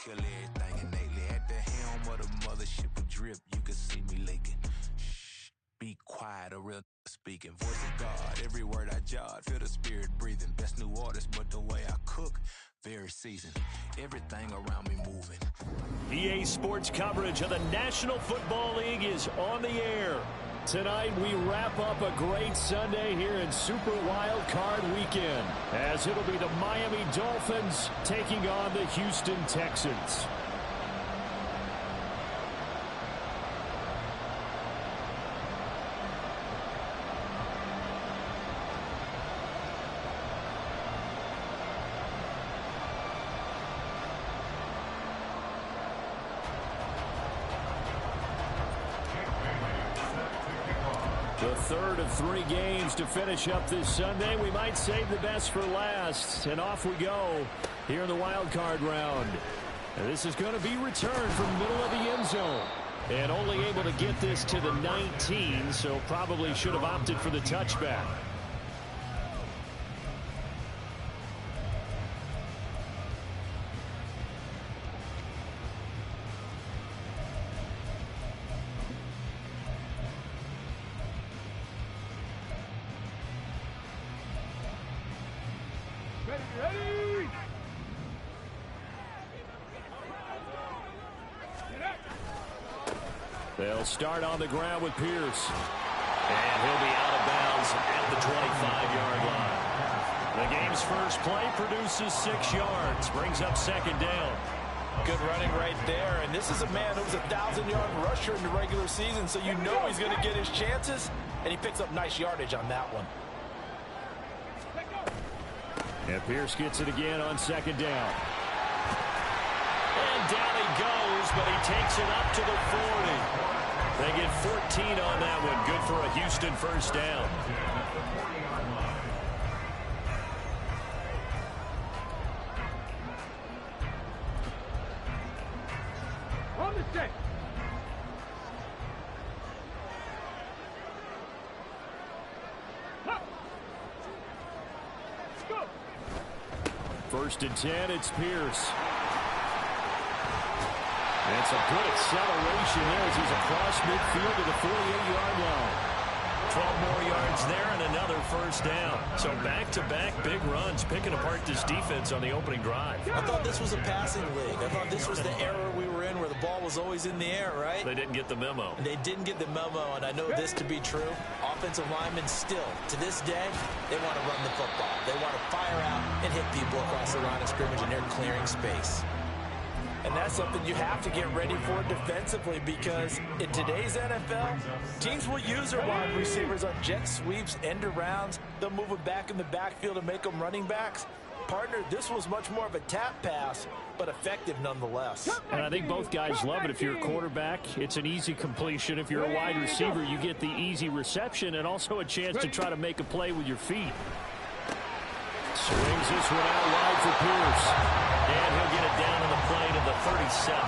kill everything innately. At the helm of the mothership of drip, you can see me leaking. Shh, be quiet, a real speaking. Voice of God, every word I jot, feel the spirit breathing. Best new artist, but the way I cook, very seasoned. Everything around me moving. EA Sports coverage of the National Football League is on the air. Tonight we wrap up a great Sunday here in Super Wild Card Weekend, as it'll be the Miami Dolphins taking on the Houston Texans. The third of 3 games to finish up this Sunday. We might save the best for last. And off we go here in the wild card round. And this is going to be returned from middle of the end zone. And only able to get this to the 19, so probably should have opted for the touchback. Ready! They'll start on the ground with Pierce. And he'll be out of bounds at the 25-yard line. The game's first play produces 6 yards, brings up second down. Good running right there. And this is a man who was a 1,000-yard rusher in the regular season, so you know he's going to get his chances. And he picks up nice yardage on that one. And Pierce gets it again on second down. And down he goes, but he takes it up to the 40. They get 14 on that one. Good for a Houston first down. On the stick. Go. First and 10, it's Pierce. And it's a good acceleration there as he's across midfield to the 48-yard line. 12 more yards there and another first down. So back-to-back big runs, picking apart this defense on the opening drive. I thought this was a passing league. I thought this was the era we were in where the ball was always in the air, right? They didn't get the memo. They didn't get the memo, and I know this to be true. Offensive linemen still, to this day, they want to run the football. They want to fire out and hit people across the line of scrimmage, and they're clearing space. And that's something you have to get ready for defensively, because in today's NFL, teams will use their wide receivers on jet sweeps, end arounds. They'll move them back in the backfield and make them running backs. Partner, this was much more of a tap pass, but effective nonetheless. And I think both guys love it. If you're a quarterback, it's an easy completion. If you're a wide receiver, you get the easy reception and also a chance to try to make a play with your feet. Swings this one out wide for Pierce. And he'll get it down on the play to the 37.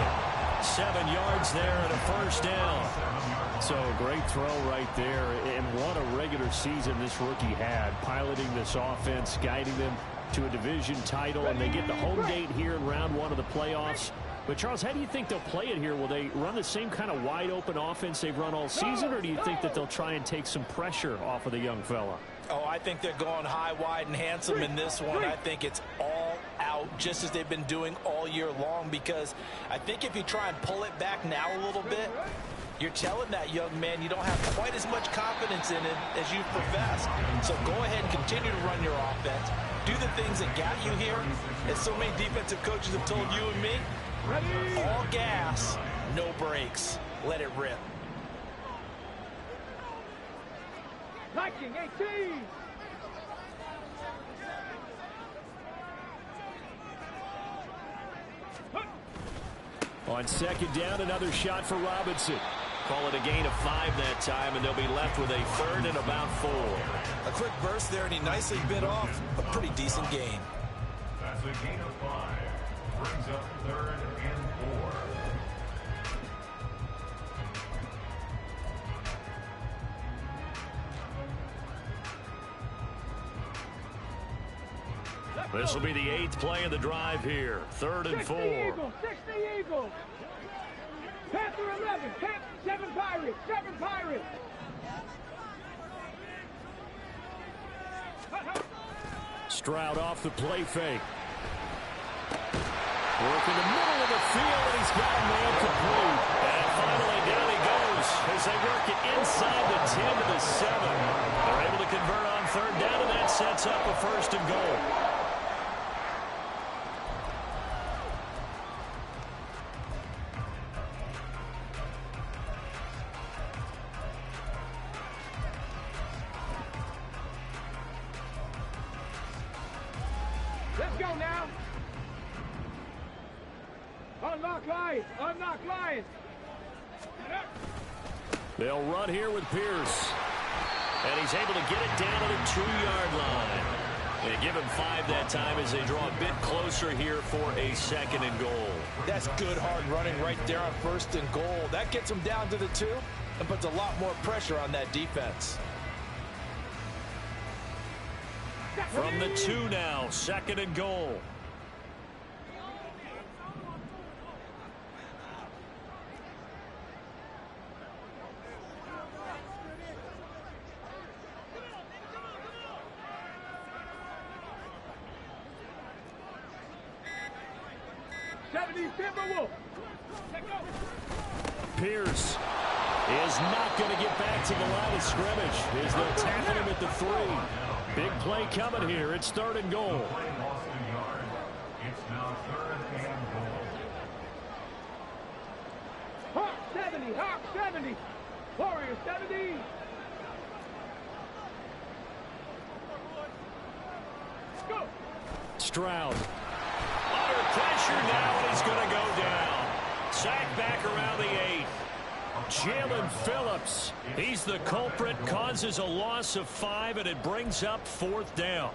7 yards there and a first down. So a great throw right there. And what a regular season this rookie had, piloting this offense, guiding them to a division title, and they get the home date here in round 1 of the playoffs. But, Charles, how do you think they'll play it here? Will they run the same kind of wide-open offense they've run all season, or do you think that they'll try and take some pressure off of the young fella? Oh, I think they're going high, wide, and handsome in this one. I think it's all out, just as they've been doing all year long, because I think if you try and pull it back now a little bit, you're telling that young man you don't have quite as much confidence in it as you've professed. So go ahead and continue to run your offense. Do the things that got you here. As so many defensive coaches have told you and me, all gas, no brakes. Let it rip. Viking 18. On second down, another shot for Robinson. Call it a gain of 5 that time, and they'll be left with a third and about 4. A quick burst there, and he nicely bit off a pretty decent gain. That's a gain of 5. Brings up third and 4. This will be the 8th play of the drive here. 3rd and 4. 60 Eagles. Panther 11. 7 Pirates. 7 Pirates. Stroud off the play fake. Work in the middle of the field, and he's got a man complete. And finally, down he goes as they work it inside the 10 to the 7. They're able to convert on 3rd down, and that sets up a 1st and goal. Let's go now. Unlock Lions. They'll run here with Pierce. And he's able to get it down to the 2-yard line. They give him 5 that time as they draw a bit closer here for a 2nd and goal. That's good hard running right there on 1st and goal. That gets them down to the 2 and puts a lot more pressure on that defense. From the 2 now, 2nd and goal. Pierce is not going to get back to the line of scrimmage as they'll tackle him at the 3. Big play coming here. It's 3rd and goal. It's now 3rd and goal. Hawk 70. Warriors 70. Go. Stroud. Under pressure now, and he's going to go down. Sack back around the 8. Jalen Phillips, he's the culprit, causes a loss of 5, and it brings up 4th down.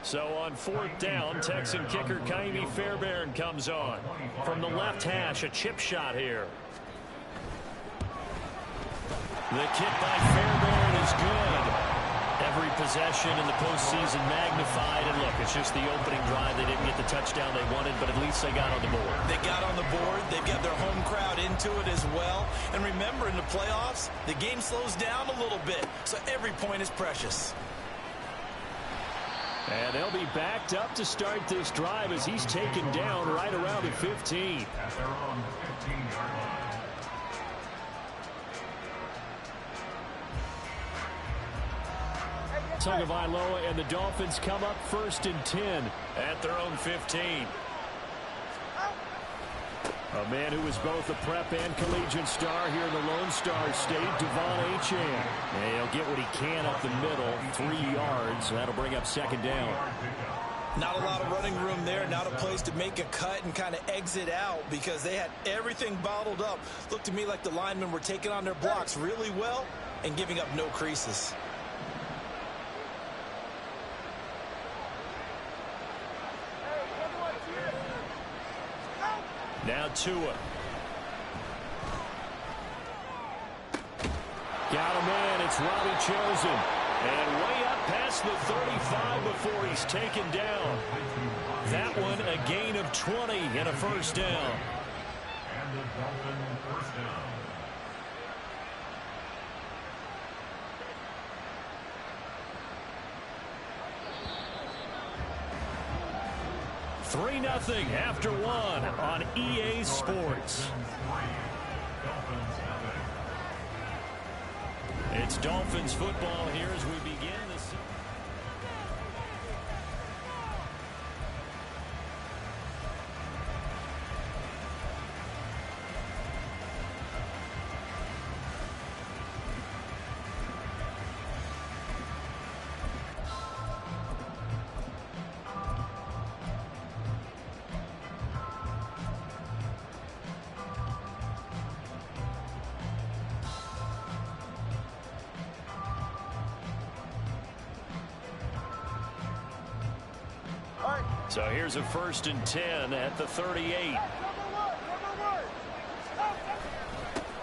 So on 4th down, Texan kicker Kaimi Fairbairn comes on. From the left hash, a chip shot here. The kick by Fairbairn is good. Every possession in the postseason magnified. And look, it's just the opening drive. They didn't get the touchdown they wanted, but at least they got on the board. They got on the board. They've got their home crowd into it as well. And remember, in the playoffs, the game slows down a little bit, so every point is precious. And they'll be backed up to start this drive as he's taken down right around the 15. At their own 15-yard line. Tagovailoa and the Dolphins come up 1st and 10 at their own 15. A man who was both a prep and collegiate star here in the Lone Star State, Devon Achane. And he'll get what he can up the middle, 3 yards. That'll bring up 2nd down. Not a lot of running room there, not a place to make a cut and kind of exit out because they had everything bottled up. Looked to me like the linemen were taking on their blocks really well and giving up no creases. Now Tua. Got a man. It's Robbie Chosen. And way up past the 35 before he's taken down. That one a gain of 20 and a 1st down. And the Dolphin 1st down. 3-0 after 1 on EA Sports. It's Dolphins football here as we begin the season. So here's a 1st and 10 at the 38.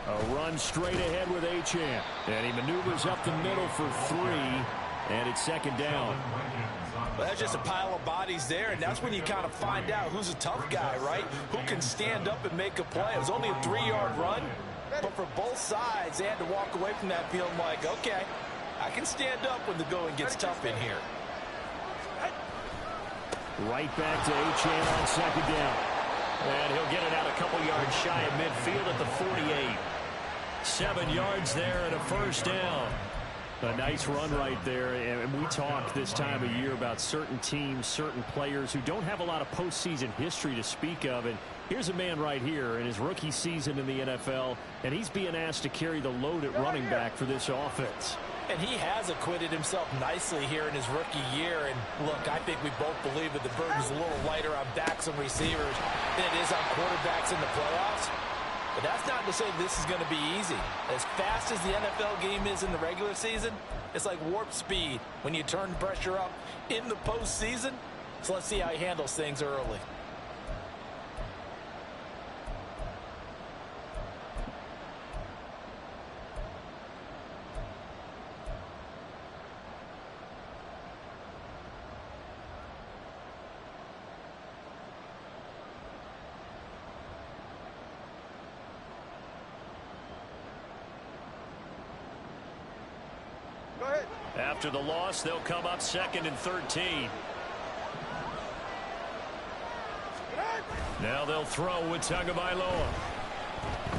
A run straight ahead with Achane. And he maneuvers up the middle for 3. And it's 2nd down. Well, that's just a pile of bodies there, and that's when you kind of find out who's a tough guy, right? Who can stand up and make a play. It was only a 3-yard run, but for both sides, they had to walk away from that feeling like, okay, I can stand up when the going gets tough in here. Right back to Achane on second down. And he'll get it out a couple yards shy of midfield at the 48. 7 yards there and a first down. A nice run right there, and we talk this time of year about certain teams, certain players who don't have a lot of postseason history to speak of, and here's a man right here in his rookie season in the NFL, and he's being asked to carry the load at running back for this offense. And he has acquitted himself nicely here in his rookie year, and look, I think we both believe that the burden's a little lighter on backs and receivers than it is on quarterbacks in the playoffs. But that's not to say this is going to be easy. As fast as the NFL game is in the regular season, it's like warp speed when you turn pressure up in the postseason. So let's see how he handles things early. After the loss, they'll come up 2nd and 13. Now they'll throw with Tagovailoa.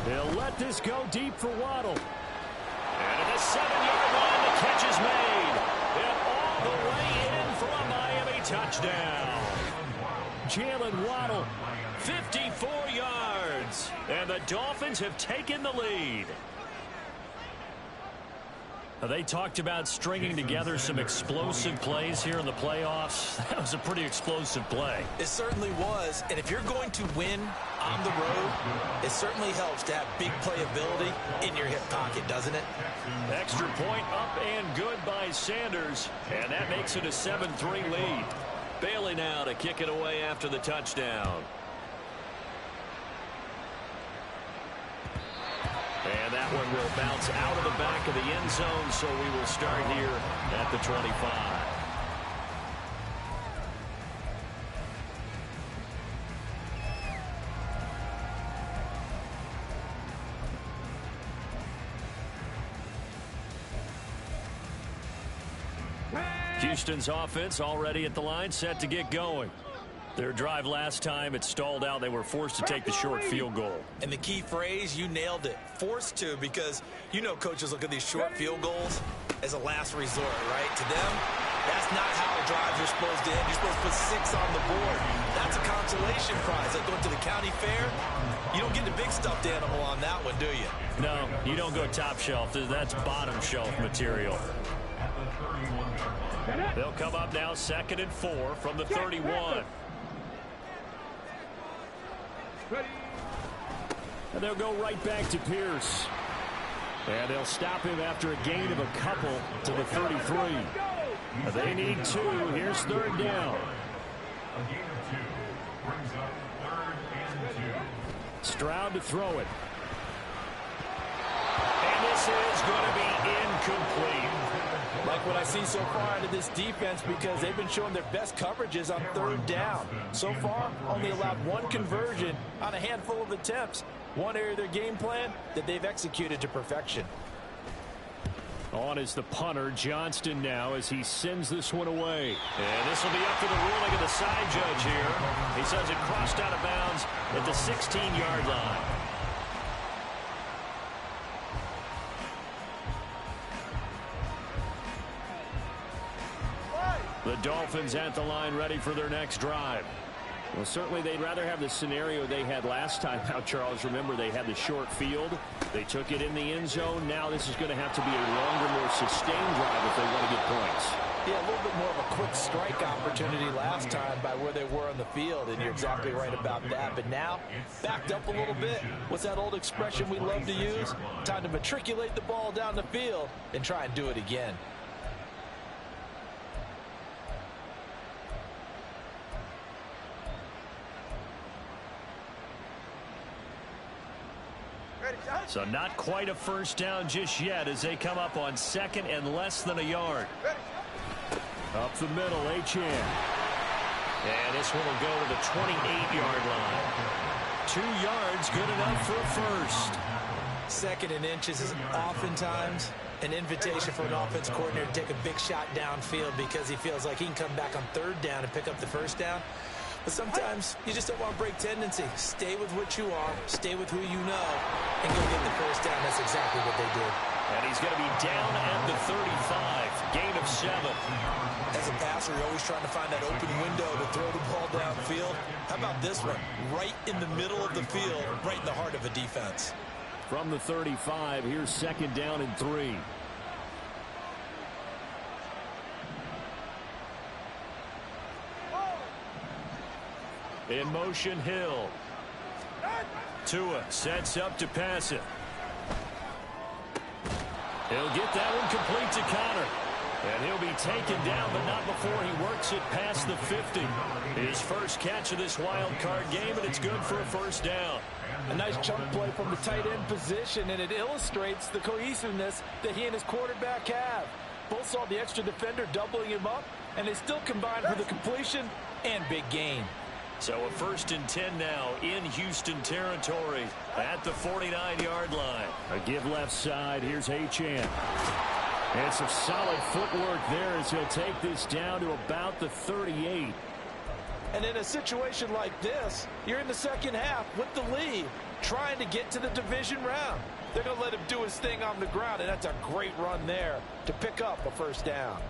They'll let this go deep for Waddle. And at the 7-yard line, the catch is made. And all the way in for a Miami touchdown. Jalen Waddle, 54 yards. And the Dolphins have taken the lead. They talked about stringing together some explosive plays here in the playoffs. That was a pretty explosive play. It certainly was. And if you're going to win on the road, it certainly helps to have big playability in your hip pocket, doesn't it? Extra point up and good by Sanders. And that makes it a 7-3 lead. Bailey now to kick it away after the touchdown. And that one will bounce out of the back of the end zone, so we will start here at the 25. Houston's offense already at the line, set to get going. Their drive last time, it stalled out. They were forced to take the short field goal. And the key phrase, you nailed it. Forced to, because you know coaches look at these short field goals as a last resort, right? To them, that's not how drives are supposed to end. You're supposed to put 6 on the board. That's a consolation prize. Like going to the county fair, you don't get the big stuffed animal on that one, do you? No, you don't go top shelf. That's bottom shelf material. They'll come up now 2nd and 4 from the 31. And they'll go right back to Pierce. And they'll stop him after a gain of a couple to the 33. They need 2. Here's 3rd down. A gain of 2 brings up 3rd and 2. Stroud to throw it. And this is going to be incomplete. Like what I see so far out of this defense, because they've been showing their best coverages on 3rd down. So far, only allowed 1 conversion on a handful of attempts. One area of their game plan that they've executed to perfection. On is the punter, Johnston, now as he sends this one away. And this will be up to the ruling of the side judge here. He says it crossed out of bounds at the 16-yard line. The Dolphins at the line, ready for their next drive. Well, certainly they'd rather have the scenario they had last time out, Charles. Remember, they had the short field. They took it in the end zone. Now this is going to have to be a longer, more sustained drive if they want to get points. Yeah, a little bit more of a quick strike opportunity last time by where they were on the field, and you're exactly right about that. But now, backed up a little bit. What's that old expression we love to use? Time to matriculate the ball down the field and try and do it again. So not quite a first down just yet as they come up on 2nd and less than a yard. Up the middle, Achan. And this one will go to the 28-yard line. 2 yards, good enough for a first. 2nd and inches is oftentimes an invitation for an offense coordinator to take a big shot downfield because he feels like he can come back on 3rd down and pick up the 1st down. But sometimes you just don't want to break tendency. Stay with what you are, stay with who you know, and go get the 1st down. That's exactly what they did. And he's going to be down at the 35, gain of 7. As a passer, you're always trying to find that open window to throw the ball downfield. How about this one? Right in the middle of the field, right in the heart of a defense. From the 35, here's 2nd down and 3. In motion, Hill. Tua sets up to pass it. He'll get that one complete to Connor. And he'll be taken down, but not before he works it past the 50. His first catch of this wild card game, and it's good for a 1st down. A nice chunk play from the tight end position, and it illustrates the cohesiveness that he and his quarterback have. Both saw the extra defender doubling him up, and they still combined for the completion and big gain. So a 1st and 10 now in Houston territory at the 49-yard line. A give left side. Here's Achan. And some solid footwork there as he'll take this down to about the 38. And in a situation like this, you're in the 2nd half with the lead, trying to get to the division round. They're going to let him do his thing on the ground, and that's a great run there to pick up a 1st down.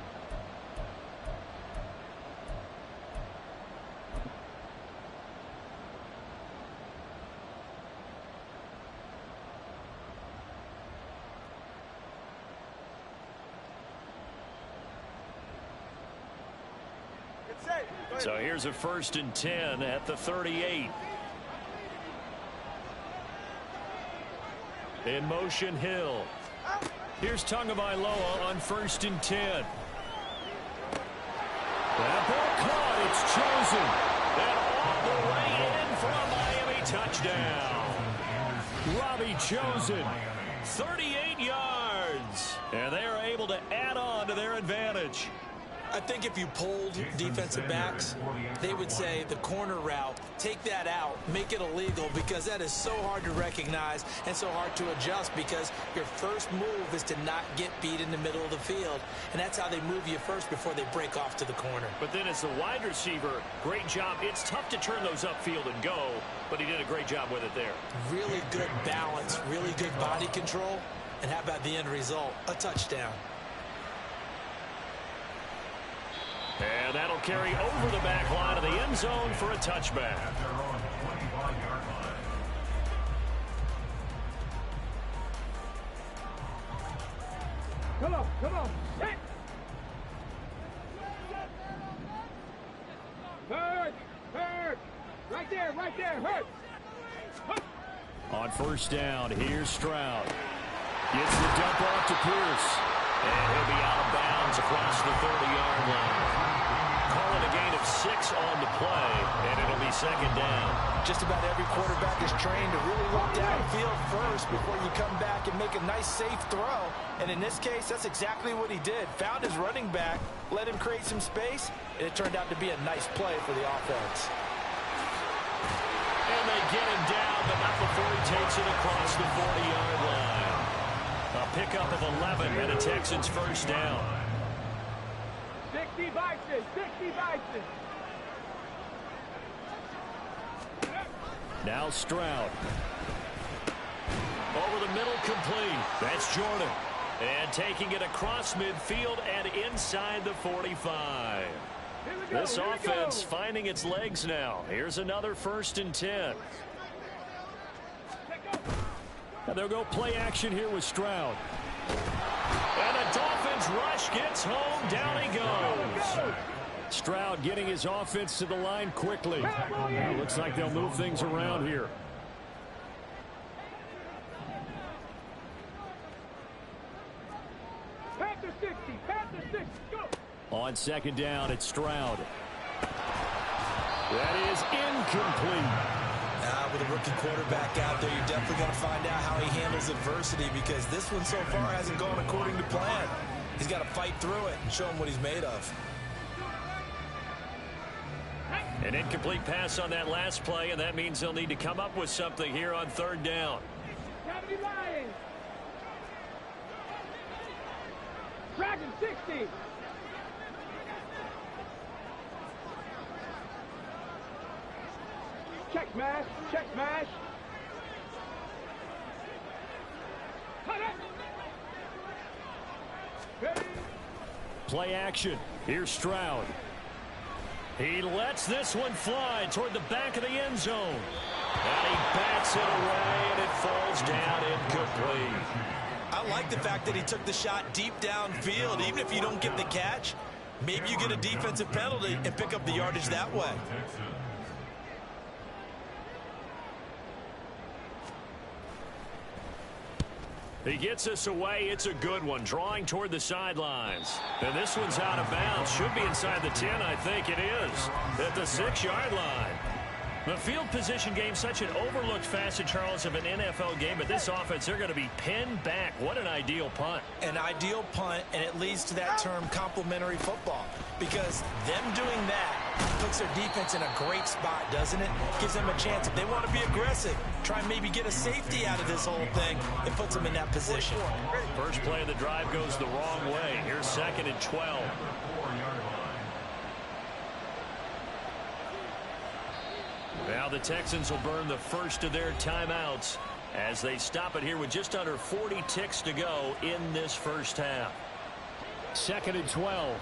So here's a 1st and 10 at the 38. In motion, Hill. Here's Tagovailoa on 1st and 10. That ball caught. It's chosen. And all the way in for a Miami touchdown. Robbie Chosen, 38 yards. And they are able to add on to their advantage. I think if you polled defensive backs, they would say the corner route, take that out, make it illegal, because that is so hard to recognize and so hard to adjust, because your first move is to not get beat in the middle of the field, and that's how they move you first before they break off to the corner. But then as the wide receiver, great job. It's tough to turn those upfield and go, but he did a great job with it there. Really good balance, really good body control, and how about the end result? A touchdown. And that'll carry over the back line of the end zone for a touchback. Come on, come on. Hit. Hurt, hurt. Right there, hurt. On 1st down, here's Stroud. Gets the dump off to Pierce. And he'll be out of bounds across the 30-yard line. Call it a gain of 6 on the play, and it'll be 2nd down. Just about every quarterback is trained to really look downfield first before you come back and make a nice, safe throw. And in this case, that's exactly what he did. Found his running back, let him create some space, and it turned out to be a nice play for the offense. And they get him down, but not before he takes it across the 40-yard line. A pickup of 11 and a Texans 1st down. 60 Bison, 60 Bison. Now Stroud. Over the middle, complete. That's Jordan. And taking it across midfield and inside the 45. This offense finding its legs now. Here's another 1st and 10. And they'll go play action here with Stroud. And a Dolphins rush gets home. Down he goes. Stroud getting his offense to the line quickly. It looks like they'll move things around here. Panther 60, Panther 60, go. On 2nd down, it's Stroud. That is incomplete. With a rookie quarterback out there, you're definitely going to find out how he handles adversity, because this one so far hasn't gone according to plan. He's got to fight through it and show him what he's made of. An incomplete pass on that last play, and that means they'll need to come up with something here on third down. 70 Lions. Dragon 60. Check smash. Check smash. Cut it. Ready. Play action. Here's Stroud. He lets this one fly toward the back of the end zone. And he bats it away, and it falls down incomplete. I like the fact that he took the shot deep downfield. Even if you don't get the catch, maybe you get a defensive penalty and pick up the yardage that way. He gets us away. It's a good one, drawing toward the sidelines. And this one's out of bounds. Should be inside the 10, I think it is, at the 6-yard line. The field position game, such an overlooked facet, Charles, of an NFL game, but this offense, they're going to be pinned back. What an ideal punt. An ideal punt, and it leads to that term complementary football, because them doing that puts their defense in a great spot, doesn't it? Gives them a chance. If they want to be aggressive, try and maybe get a safety out of this whole thing, it puts them in that position. First play of the drive goes the wrong way. Here's 2nd and 12. Now the Texans will burn the first of their timeouts as they stop it here with just under 40 ticks to go in this first half. 2nd and 12.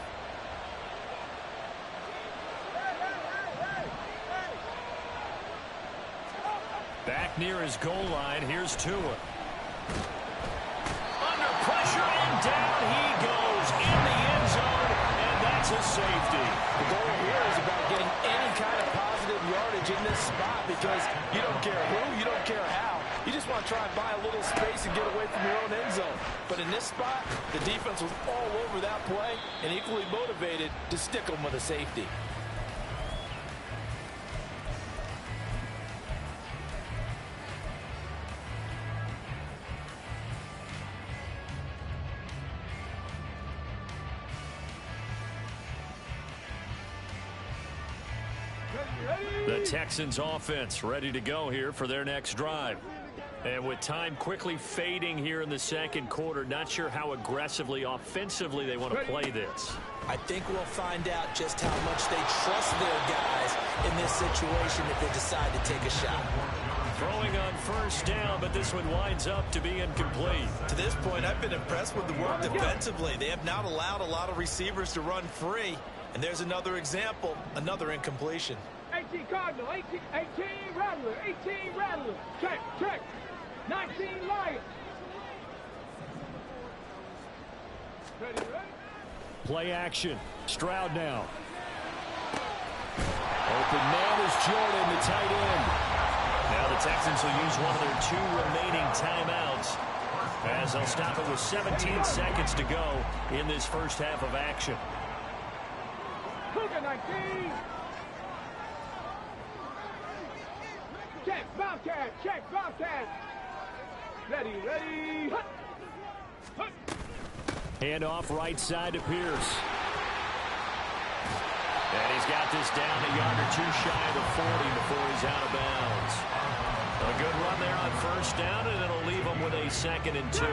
Back near his goal line. Here's Tua. Under pressure, and down he goes in the end zone, and that's a safety. The goal here is about getting any kind of positive yardage in this spot, because you don't care who, you don't care how. You just want to try and buy a little space and get away from your own end zone. But in this spot, the defense was all over that play and equally motivated to stick them with a safety. The Texans offense ready to go here for their next drive. And with time quickly fading here in the second quarter, not sure how aggressively, offensively they want to play this. I think we'll find out just how much they trust their guys in this situation if they decide to take a shot. Throwing on first down, but this one winds up to be incomplete. To this point, I've been impressed with the work defensively. They have not allowed a lot of receivers to run free. And there's another example, another incompletion. 18 Cardinal, 18 Rattler, 18 Rattler. Check, check. 19 Lions. Ready, ready. Play action. Stroud now. Open man is Jordan, the tight end. Now the Texans will use one of their 2 remaining timeouts as they'll stop it with 17 seconds to go in this first half of action. Cougar 19. Check, Bobcat, check, Bobcat. Ready, ready. Hut. Hut. Handoff right side to Pierce. And he's got this down a yard or 2 shy of the 40 before he's out of bounds. A good run there on first down, and it'll leave him with a 2nd and 2.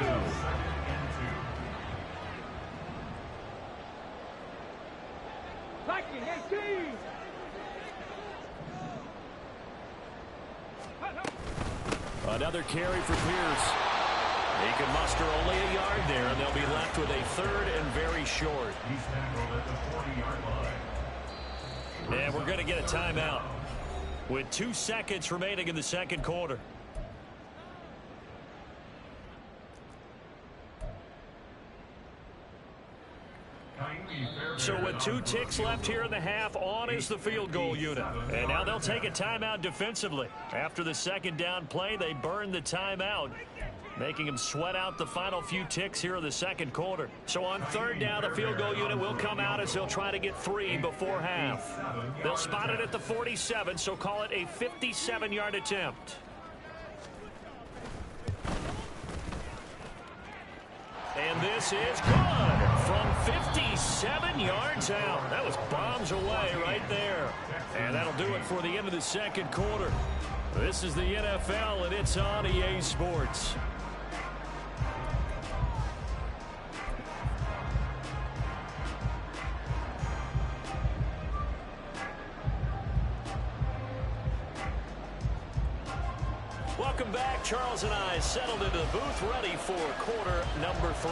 Viking 18. Another carry for Pierce. He can muster only a yard there, and they'll be left with a 3rd and very short. He's tackled at the 40-yard line. And we're going to get a timeout with 2 seconds remaining in the second quarter. So with 2 ticks left here in the half, on is the field goal unit. And now they'll take a timeout defensively. After the second down play, they burn the timeout, making them sweat out the final few ticks here in the second quarter. So on third down, the field goal unit will come out as they'll try to get 3 before half. They'll spot it at the 47, so call it a 57-yard attempt. And this is good from 57 yards out. That was bombs away right there. And that'll do it for the end of the second quarter. This is the NFL, and it's on EA Sports. Welcome back. Charles and I settled into the booth, ready for quarter number 3.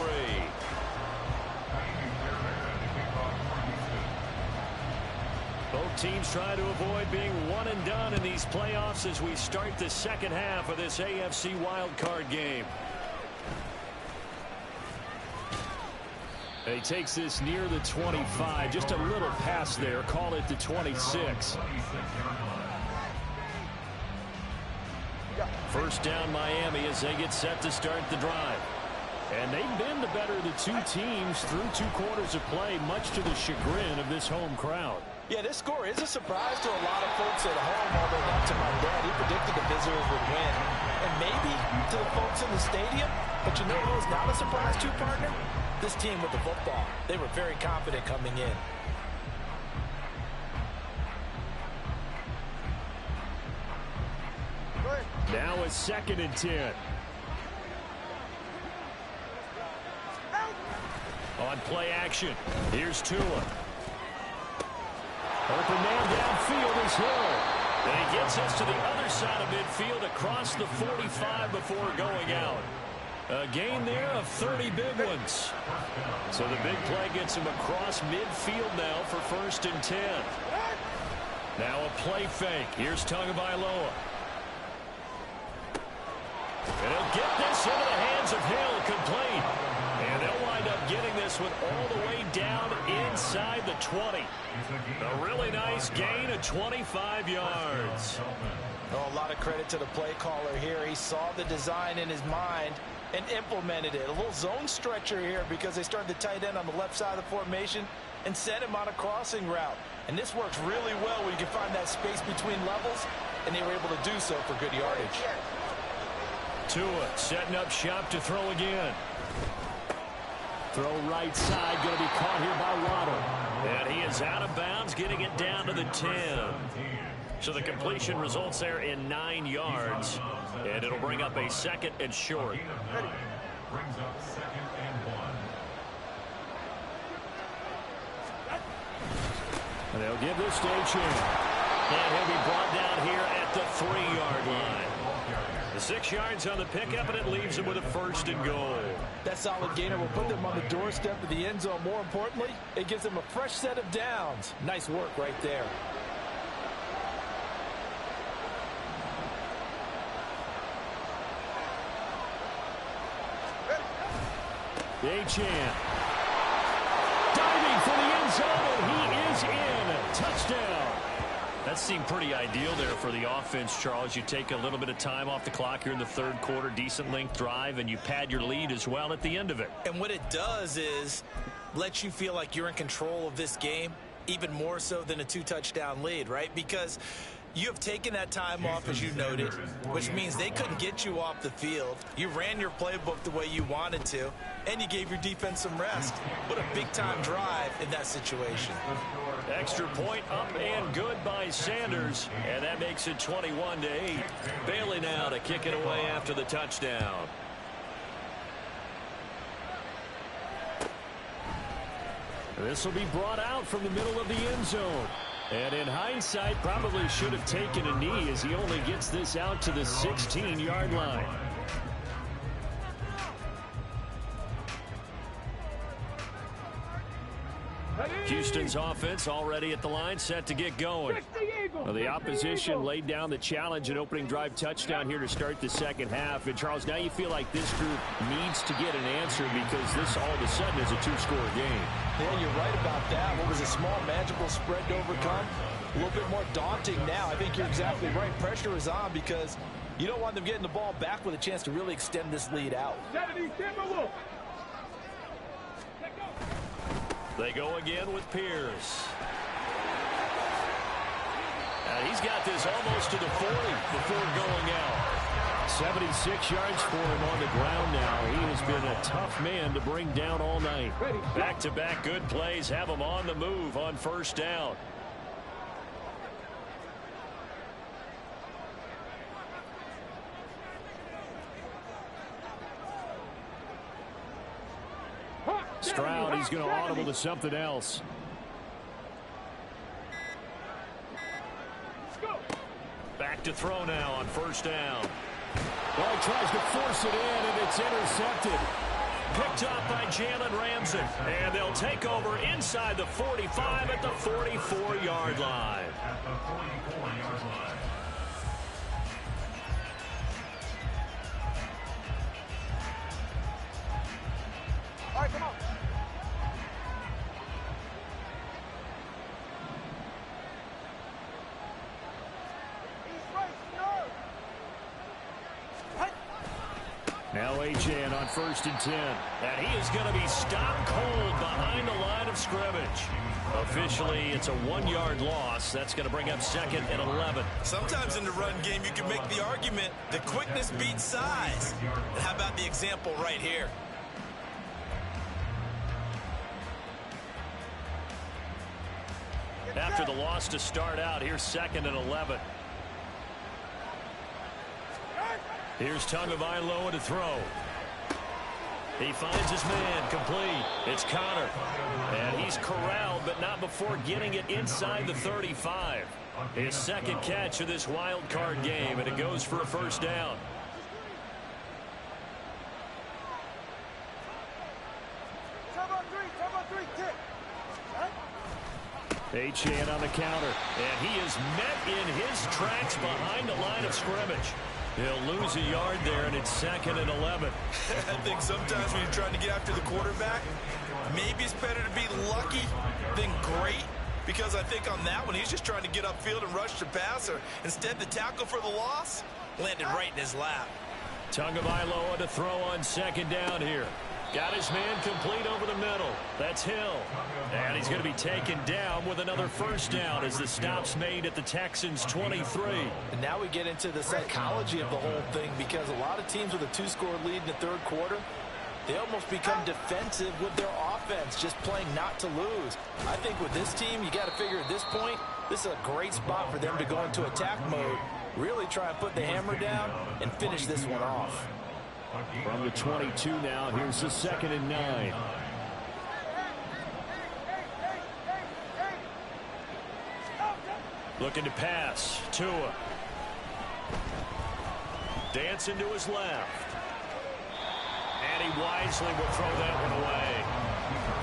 Both teams try to avoid being one and done in these playoffs as we start the second half of this AFC wildcard game. He takes this near the 25, just a little pass there, call it the 26. First down Miami as they get set to start the drive. And they've been the better of the two teams through 2 quarters of play, much to the chagrin of this home crowd. Yeah, this score is a surprise to a lot of folks at home, although not to my dad. He predicted the visitors would win. And maybe to the folks in the stadium. But you know who's not a surprise to, partner? This team with the football. They were very confident coming in. Now a 2nd and 10. On play action, here's Tua. Open man downfield is Hill. And he gets us to the other side of midfield across the 45 before going out. A gain there of 30 big ones. So the big play gets him across midfield now for 1st and 10. Now a play fake. Here's Tagovailoa. And he'll get this into the hands of Hill, complete. And they'll wind up getting this one all the way down inside the 20. A really nice gain of 25 yards. Oh, a lot of credit to the play caller here. He saw the design in his mind and implemented it. A little zone stretcher here because they started the tight end on the left side of the formation and sent him on a crossing route. And this works really well when you can find that space between levels, and they were able to do so for good yardage. Tua setting up shop to throw again. Throw right side, going to be caught here by Waddle. And he is out of bounds, getting it down to the 10. So the completion results there in 9 yards. And it'll bring up a 2nd and short. Brings up 2nd and 1. And they'll give this to H.M. And he'll be brought down here at the 3-yard line. The 6 yards on the pickup, and it leaves him with a 1st and goal. That solid gainer will put them on the doorstep of the end zone. More importantly, it gives them a fresh set of downs. Nice work right there. H.M. diving for the end zone, and he is in. Touchdown. That seemed pretty ideal there for the offense, Charles. You take a little bit of time off the clock here in the 3rd quarter, decent length drive, and you pad your lead as well at the end of it. And what it does is let you feel like you're in control of this game, even more so than a 2-touchdown lead, right? Because you have taken that time off, as you noted, which means they couldn't get you off the field. You ran your playbook the way you wanted to, and you gave your defense some rest. What a big-time drive in that situation. Extra point up and good by Sanders, and that makes it 21-8. Bailey now to kick it away after the touchdown. This will be brought out from the middle of the end zone. And in hindsight, probably should have taken a knee as he only gets this out to the 16-yard line. Houston's offense already at the line, set to get going. Well, the opposition laid down the challenge and opening drive touchdown here to start the second half. And, Charles, now you feel like this group needs to get an answer because this all of a sudden is a 2-score game. Yeah, you're right about that. What was a small, manageable spread to overcome, a little bit more daunting now. I think you're exactly right. Pressure is on because you don't want them getting the ball back with a chance to really extend this lead out. They go again with Pierce. And he's got this almost to the 40 before going out. 76 yards for him on the ground now. He has been a tough man to bring down all night. Back-to-back good plays have him on the move on first down. Stroud, he's going to audible to something else. Back to throw now on first down. Well, he tries to force it in, and it's intercepted. Picked up by Jalen Ramsey. And they'll take over inside the 45 at the 44-yard line. At the 44-yard line. All right, come on. Now HN on 1st and 10. And he is going to be stopped cold behind the line of scrimmage. Officially, it's a 1-yard loss. That's going to bring up 2nd and 11. Sometimes in the run game, you can make the argument that quickness beats size. And how about the example right here? After the loss to start out, here's 2nd and 11. Here's Tagovailoa to throw. He finds his man, complete. It's Connor. And he's corralled, but not before getting it inside the 35. His second catch of this wild card game, and it goes for a first down. HN on the counter, and he is met in his tracks behind the line of scrimmage. He'll lose a yard there, and it's 2nd and 11. I think sometimes when you're trying to get after the quarterback, maybe it's better to be lucky than great, because I think on that one, he's just trying to get upfield and rush the passer. Instead, the tackle for the loss landed right in his lap. Tagovailoa to throw on 2nd down here. Got his man complete over the middle. That's Hill. And he's going to be taken down with another first down as the stop's made at the Texans' 23. And now we get into the psychology of the whole thing, because a lot of teams with a 2-score lead in the third quarter, they almost become defensive with their offense, just playing not to lose. I think with this team, you got to figure at this point, this is a great spot for them to go into attack mode, really try and put the hammer down and finish this one off. From the 22 now, here's the 2nd and 9. Looking to pass. Tua. Dancing to his left. And he wisely will throw that one away.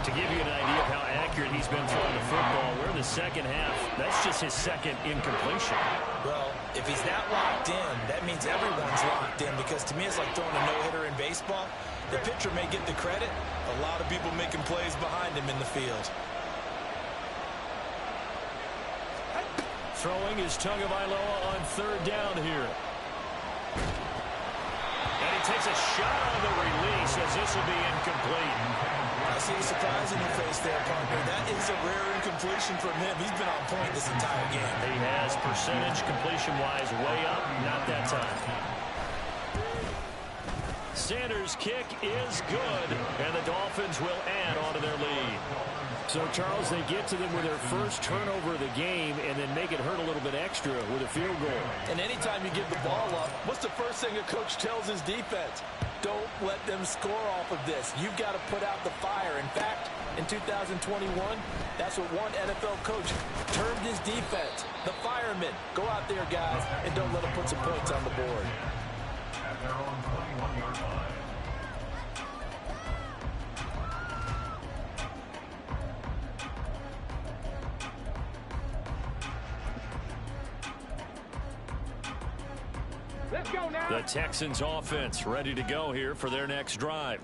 To give you an idea of how accurate he's been throwing the football, we're in the second half. That's just his second incompletion. Well, if he's that locked in, that means everyone's locked in, because to me it's like throwing a no-hitter in baseball. The pitcher may get the credit. A lot of people making plays behind him in the field. Throwing is Tagovailoa on 3rd down here. And he takes a shot on the release as this will be incomplete. I see the surprise in your face there, partner. That is a rare incompletion from him. He's been on point this entire game. He has percentage completion-wise way up. Not that time. Sanders' kick is good, and the Dolphins will add on to their lead. So, Charles, they get to them with their first turnover of the game and then make it hurt a little bit extra with a field goal. And anytime you give the ball up, what's the first thing a coach tells his defense? Don't let them score off of this. You've got to put out the fire. In fact, in 2021, that's what one NFL coach termed his defense, the firemen. Go out there, guys, and don't let them put some points on the board. At their own 21-yard line. Let's go now. The Texans offense ready to go here for their next drive.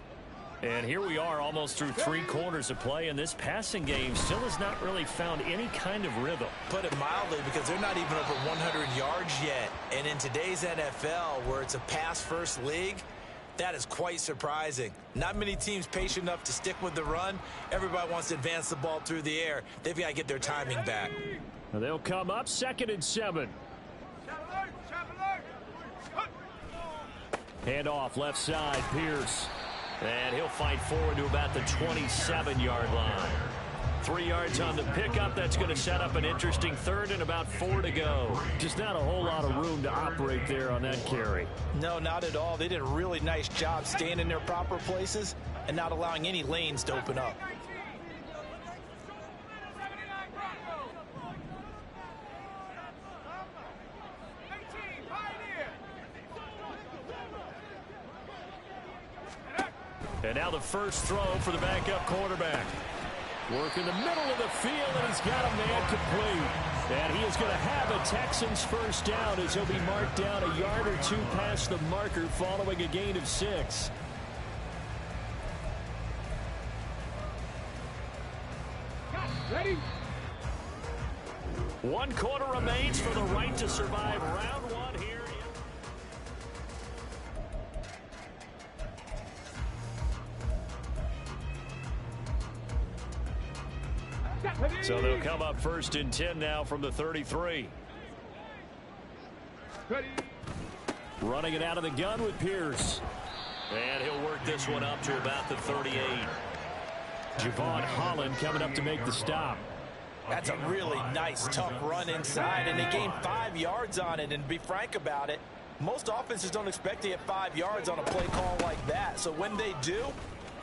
And here we are almost through 3 quarters of play, and this passing game still has not really found any kind of rhythm. Put it mildly, because they're not even over 100 yards yet. And in today's NFL, where it's a pass-first league, that is quite surprising. Not many teams patient enough to stick with the run. Everybody wants to advance the ball through the air. They've got to get their timing back. They'll come up 2nd and 7. Hand off left side, Pierce. And he'll fight forward to about the 27-yard line. 3 yards on the pickup. That's going to set up an interesting third and about 4 to go. Just not a whole lot of room to operate there on that carry. No, not at all. They did a really nice job staying in their proper places and not allowing any lanes to open up. And now the first throw for the backup quarterback. Work in the middle of the field, and he's got a man complete. And he is going to have a Texans first down as he'll be marked down a yard or two past the marker following a gain of 6. Ready? 1 quarter remains for the right to survive round 1 here. So they'll come up first and 10 now from the 33. Ready? Running it out of the gun with Pierce. And he'll work this one up to about the 38. Javon Holland coming up to make the stop. That's a really nice, tough run inside, and they gained 5 yards on it. And to be frank about it, most offenses don't expect to get 5 yards on a play call like that. So when they do,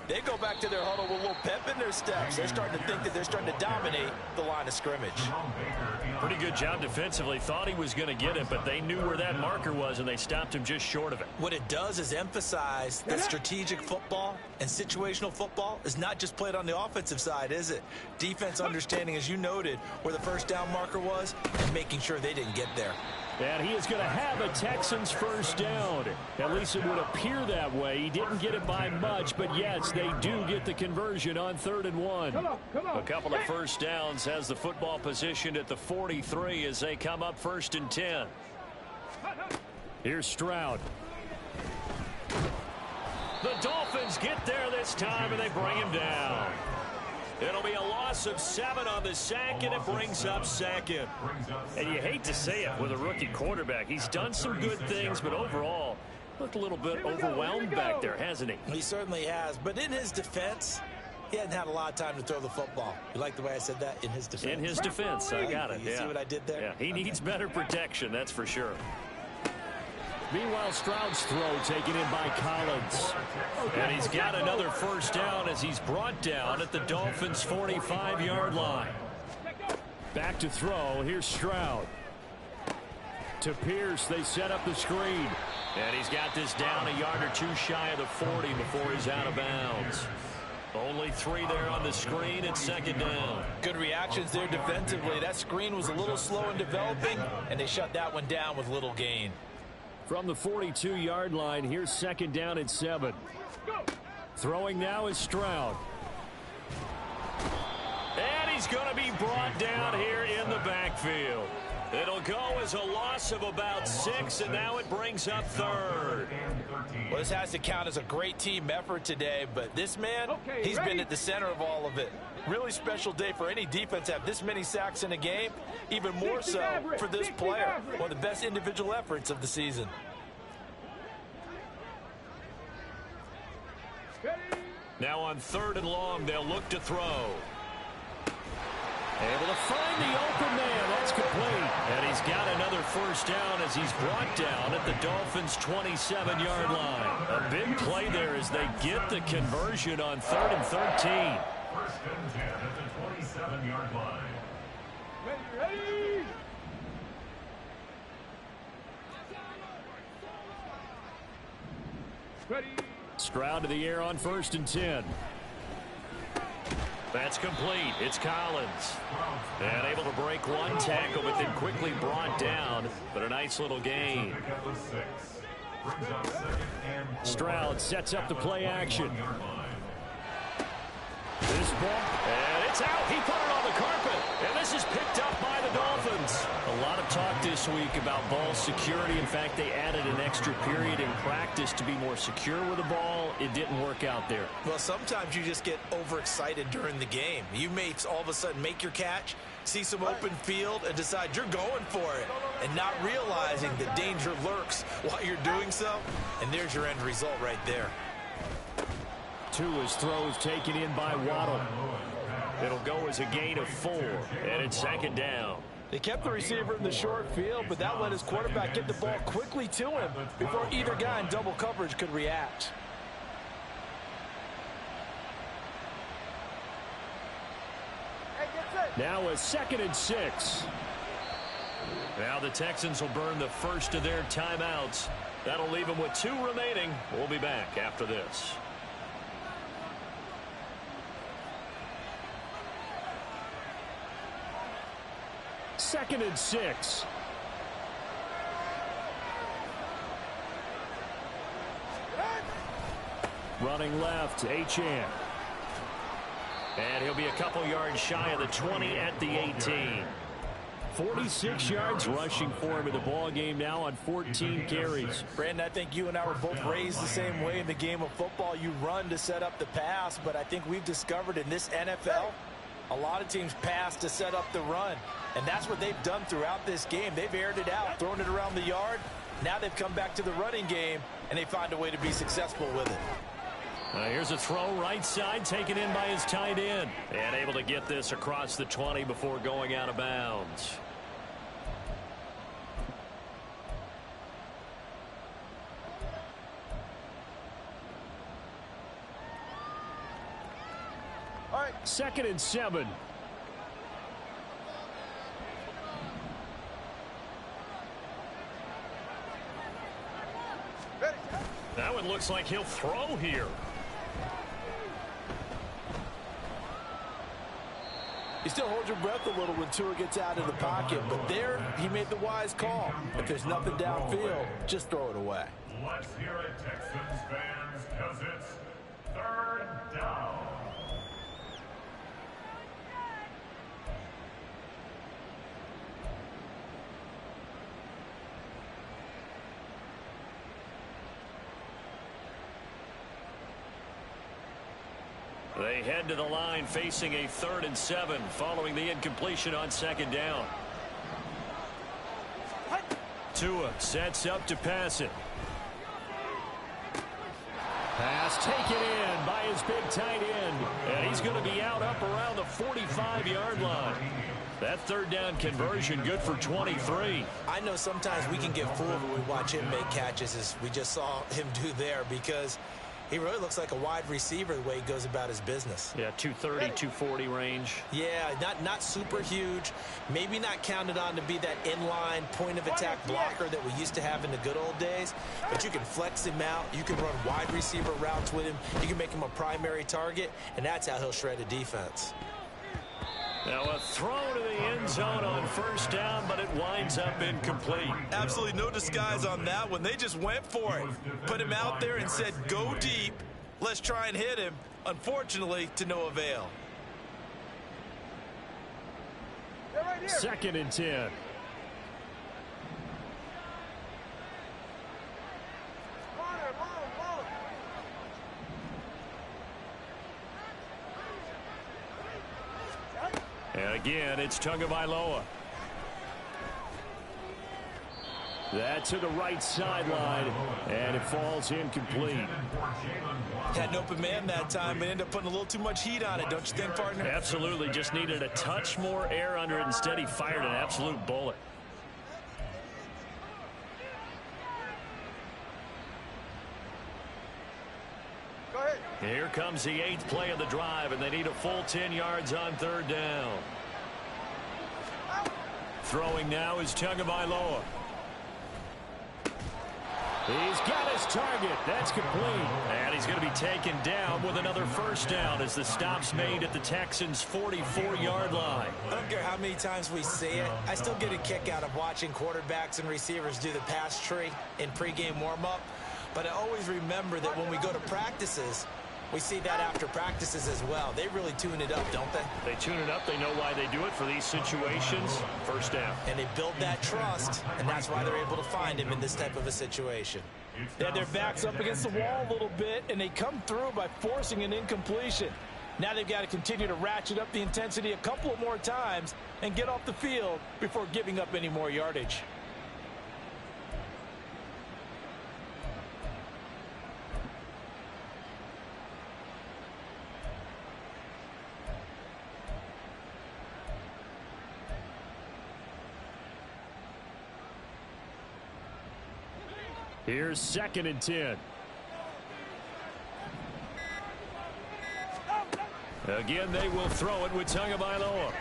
they go back to their huddle with a little pep in their steps. They're starting to think that they're starting to dominate the line of scrimmage. Pretty good job defensively. Thought he was going to get it, but they knew where that marker was, and they stopped him just short of it. What it does is emphasize that strategic football and situational football is not just played on the offensive side, is it? Defense understanding, as you noted, where the first down marker was and making sure they didn't get there. And he is going to have a Texans first down. At least it would appear that way. He didn't get it by much, but yes, they do get the conversion on 3rd and 1. Come on. A couple of first downs has the football positioned at the 43 as they come up 1st and 10. Here's Stroud. The Dolphins get there this time, and they bring him down. It'll be a loss of 7 on the sack, and it brings up 2nd. And you hate to say it with a rookie quarterback. He's done some good things, but overall, looked a little bit overwhelmed back there, hasn't he? He certainly has, but in his defense, he hadn't had a lot of time to throw the football. You like the way I said that? In his defense. In his defense, I got it. You see what I did there? Yeah, he needs better protection, that's for sure. Meanwhile, Stroud's throw taken in by Collins. And he's got another first down as he's brought down at the Dolphins' 45-yard line. Back to throw. Here's Stroud. To Pierce, they set up the screen. And he's got this down a yard or two shy of the 40 before he's out of bounds. Only 3 there on the screen and 2nd down. Good reactions there defensively. That screen was a little slow in developing, and they shut that one down with little gain. From the 42-yard line, here's 2nd down and 7. Throwing now is Stroud. And he's going to be brought down here in the backfield. It'll go as a loss of about 6, and now it brings up 3rd. Well, this has to count as a great team effort today, but this man, he's been at the center of all of it. Really special day for any defense to have this many sacks in a game, even more so for this player. One of the best individual efforts of the season. Now on 3rd and long, they'll look to throw. Able to find the open man. That's complete. And he's got another first down as he's brought down at the Dolphins' 27-yard line. A big play there as they get the conversion on 3rd and 13. 1st and 10 at the 27-yard line. Ready? Ready? Stroud to the air on 1st and 10. That's complete. It's Collins. And able to break one tackle, but then quickly brought down. But a nice little gain. Stroud sets up the play action. This ball, and it's out. He put it on the carpet. And this is picked up by the Dolphins. offense. A lot of talk this week about ball security. In fact, they added an extra period in practice to be more secure with the ball. It didn't work out there. Well, sometimes you just get overexcited during the game. You may all of a sudden make your catch, see some open field, and decide you're going for it, and not realizing the danger lurks while you're doing so. And there's your end result right there. Tua's throws taken in by Waddle. It'll go as a gain of 4, and it's second down. They kept the receiver in the short field, but that let his quarterback get the ball quickly to him before either guy in double coverage could react. Now a 2nd and 6. Now the Texans will burn the first of their timeouts. That'll leave them with 2 remaining. We'll be back after this. 2nd and 6. Running left, Achane. And he'll be a couple yards shy of the 20 at the 18. 46 yards rushing for him in the ball game now on 14 carries. Brandon, I think you and I were both raised the same way in the game of football. You run to set up the pass, but I think we've discovered in this NFL, a lot of teams pass to set up the run. And that's what they've done throughout this game. They've aired it out, thrown it around the yard. Now they've come back to the running game, and they find a way to be successful with it. Here's a throw right side, taken in by his tight end. And able to get this across the 20 before going out of bounds. All right. 2nd and 7. That one looks like he'll throw here. You still hold your breath a little when Tua gets out of the pocket, but there he made the wise call. If there's nothing downfield, just throw it away. Let's hear it, Texans fans, because it's 3rd down. They head to the line facing a 3rd and 7 following the incompletion on 2nd down. Tua sets up to pass it. Pass taken in by his big tight end. And he's going to be out up around the 45-yard line. That 3rd down conversion good for 23. I know sometimes we can get fooled when we watch him make catches, as we just saw him do there, because he really looks like a wide receiver the way he goes about his business. Yeah, 230, 240 range. Yeah, not super huge. Maybe not counted on to be that inline point-of-attack blocker that we used to have in the good old days. But you can flex him out. You can run wide receiver routes with him. You can make him a primary target, and that's how he'll shred a defense. Now a throw to the end zone on 1st down, but it winds up incomplete. Absolutely no disguise on that one. They just went for it. Put him out there and said, go deep. Let's try and hit him. Unfortunately, to no avail. 2nd and 10. And again, it's Tagovailoa. That to the right sideline, and it falls incomplete. Had an open man that time, but ended up putting a little too much heat on it, don't you think, partner? Absolutely, just needed a touch more air under it. Instead, he fired an absolute bullet. Here comes the 8th play of the drive, and they need a full 10 yards on 3rd down. Throwing now is Tagovailoa. He's got his target. That's complete. And he's going to be taken down with another 1st down as the stop's made at the Texans' 44-yard line. I don't care how many times we see it. I still get a kick out of watching quarterbacks and receivers do the pass tree in pregame warm-up. But I always remember that when we go to practices, We see that after practices as well. They really tune it up, don't they? They tune it up. They know why they do it for these situations. First down. And they build that trust, and that's why they're able to find him in this type of a situation. They had their backs up against the wall a little bit, and they come through by forcing an incompletion. Now they've got to continue to ratchet up the intensity a couple of more times and get off the field before giving up any more yardage. Here's 2nd and 10. Again, they will throw it with Tagovailoa.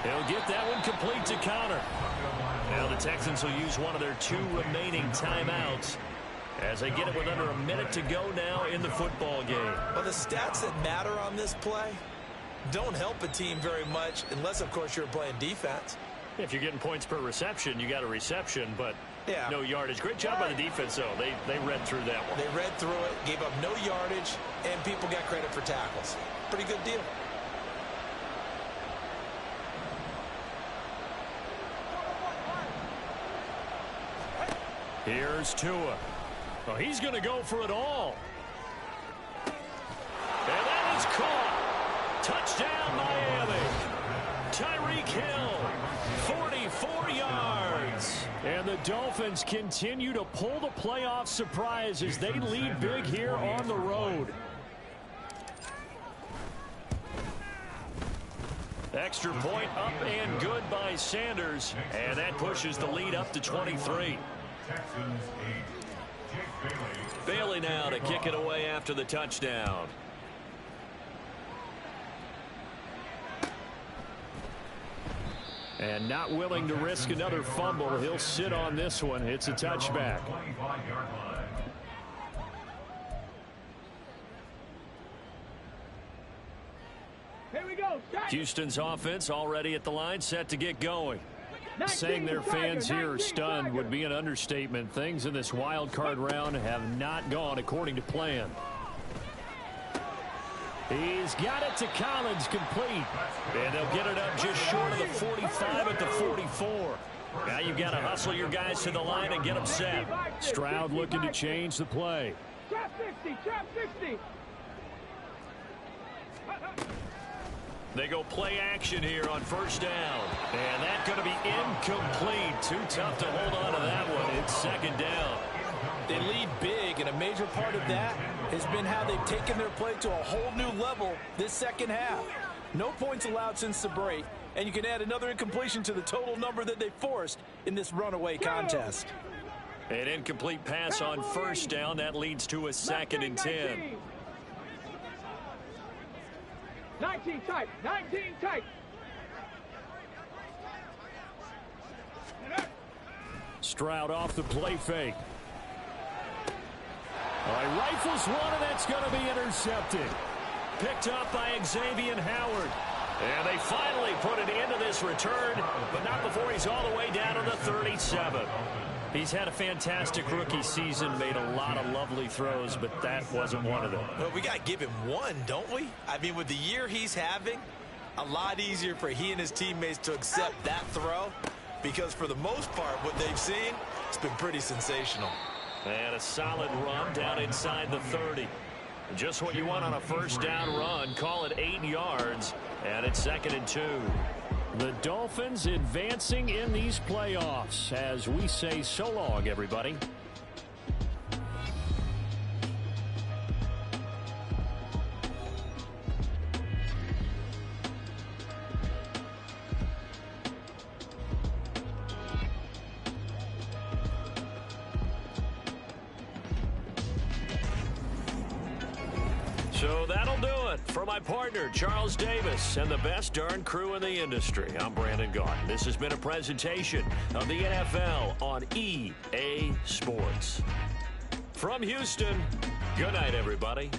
He'll get that one complete to Connor. Now the Texans will use one of their 2 remaining timeouts as they get it with under a minute to go now in the football game. Well, the stats that matter on this play don't help a team very much unless, of course, you're playing defense. If you're getting points per reception, you got a reception, but yeah, no yardage. Great job by the defense, though. They read through that one. They read through it, gave up no yardage, and people got credit for tackles. Pretty good deal. Here's Tua. Well, he's going to go for it all. And that is caught. Touchdown, Miami. Tyreek Hill, 44 yards. And the Dolphins continue to pull the playoff surprise as they lead big here on the road. Extra point up and good by Sanders. And that pushes the lead up to 23. Texans 8. Jake Bailey now to kick it away after the touchdown. And not willing to risk another fumble. He'll sit on this one. It's a touchback. 25-yard line. Here we go. Houston's offense already at the line, set to get going. Saying their fans here are stunned would be an understatement. Things in this wild card round have not gone according to plan. He's got it to Collins, complete. And they'll get it up just short of the 45 at the 44. Now you've got to hustle your guys to the line and get them set. Stroud looking to change the play. Trap 60, trap 60. They go play action here on first down. And that's going to be incomplete. Too tough to hold on to that one. It's 2nd down. They lead big, and a major part of that has been how they've taken their play to a whole new level this second half. No points allowed since the break, and you can add another incompletion to the total number that they forced in this runaway contest. An incomplete pass on first down. That leads to a 2nd and 10. 19 tight, 19 tight. Stroud off the play fake. Rifles one, and that's going to be intercepted. Picked up by Xavier Howard. And they finally put an end to this return, but not before he's all the way down to the 37. He's had a fantastic rookie season, made a lot of lovely throws, but that wasn't one of them. Well, we got to give him one, don't we? I mean, with the year he's having, a lot easier for he and his teammates to accept that throw, because for the most part, what they've seen, it's been pretty sensational. And a solid run down inside the 30. Just what you want on a first down run. Call it 8 yards, and it's 2nd and 2. The Dolphins advancing in these playoffs as we say so long, everybody. So that'll do it for my partner, Charles Davis, and the best darn crew in the industry. I'm Brandon Gaudin. This has been a presentation of the NFL on EA Sports. From Houston, good night, everybody.